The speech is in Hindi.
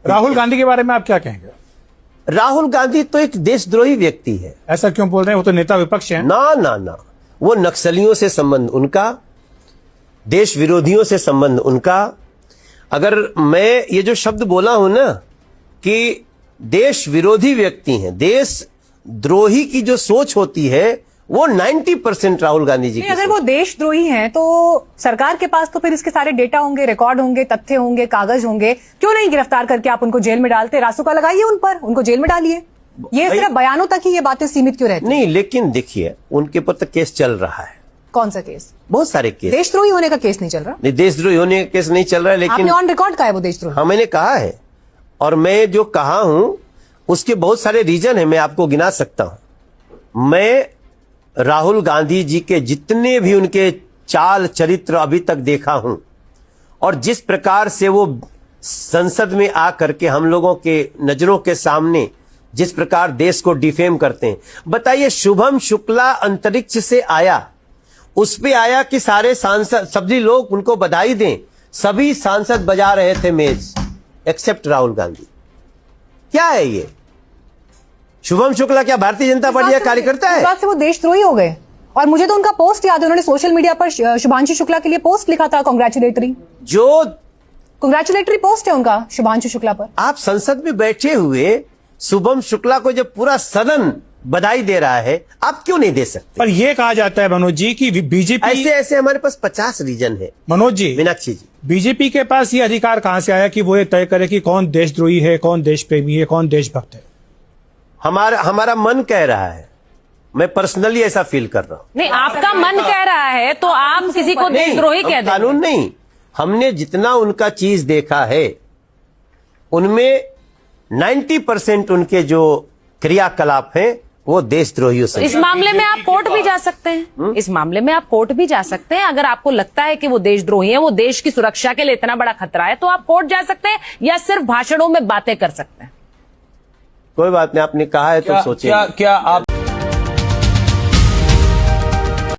राहुल गांधी के बारे में आप क्या कहेंगे? राहुल गांधी तो एक देशद्रोही व्यक्ति है। ऐसा क्यों बोल रहे हैं? वो तो नेता विपक्ष हैं। ना ना ना, वो नक्सलियों से संबंध उनका, देश विरोधियों से संबंध उनका। अगर मैं ये जो शब्द बोला हूं ना कि देश विरोधी व्यक्ति हैं, देश द्रोही की जो सोच होती है वो 90% राहुल गांधी जी की। अगर वो देशद्रोही हैं तो सरकार के पास तो फिर इसके सारे डेटा होंगे, रिकॉर्ड होंगे, तथ्य होंगे, कागज होंगे। क्यों नहीं गिरफ्तार करके आप उनको जेल में डालते? रासुका लगाइए उन पर, उनको जेल में डालिए। ये सिर्फ बयानों तक ही ये बातें सीमित क्यों रहती? नहीं, लेकिन देखिए उनके ऊपर तो केस चल रहा है। कौन सा केस? बहुत सारे केस। देशद्रोही होने का केस नहीं चल रहा। नहीं, देशद्रोही होने का केस नहीं चल रहा है, लेकिन आपने ऑन रिकॉर्ड कहा है वो देशद्रोही। हाँ, मैंने कहा है, और मैं जो कहा हूं उसके बहुत सारे रीजन है, मैं आपको गिना सकता हूं। मैं राहुल गांधी जी के जितने भी उनके चाल चरित्र अभी तक देखा हूं, और जिस प्रकार से वो संसद में आकर के हम लोगों के नजरों के सामने जिस प्रकार देश को डिफेम करते हैं। बताइए, शुभम शुक्ला अंतरिक्ष से आया, उस पे आया कि सारे सांसद, सभी लोग उनको बधाई दें, सभी सांसद बजा रहे थे मेज, एक्सेप्ट राहुल गांधी। क्या है ये? शुभम शुक्ला क्या भारतीय जनता पार्टी का कार्यकर्ता है? इस बात से वो देशद्रोही हो गए। और मुझे तो उनका पोस्ट याद है, उन्होंने सोशल मीडिया पर शुभांशु शुक्ला के लिए पोस्ट लिखा था, कांग्रेचुलेटरी पोस्ट है उनका शुभांशु शुक्ला पर। आप संसद में बैठे हुए शुभम शुक्ला को जब पूरा सदन बधाई दे रहा है, आप क्यों नहीं दे सकते? पर यह कहा जाता है मनोज जी की बीजेपी, ऐसे ऐसे हमारे पास 50 रीजन है। मनोज जी, मीनाक्षी जी, बीजेपी के पास ये अधिकार कहां से आया कि वो ये तय करे कि कौन देशद्रोही है, कौन देश प्रेमी है, कौन देशभक्त है? हमारा मन कह रहा है। मैं पर्सनली ऐसा फील कर रहा हूं। नहीं, आपका मन कह रहा है तो आप किसी को देशद्रोही कह देंगे? कानून नहीं, हमने जितना उनका चीज देखा है उनमें 90% उनके जो क्रियाकलाप हैं वो देशद्रोहियों से। इस मामले में आप कोर्ट भी जा सकते हैं। इस मामले में आप कोर्ट भी जा सकते हैं। अगर आपको लगता है कि वो देशद्रोही है, वो देश की सुरक्षा के लिए इतना बड़ा खतरा है, तो आप कोर्ट जा सकते हैं, या सिर्फ भाषणों में बातें कर सकते हैं। कोई बात नहीं, आपने कहा है तो सोचिए। क्या आप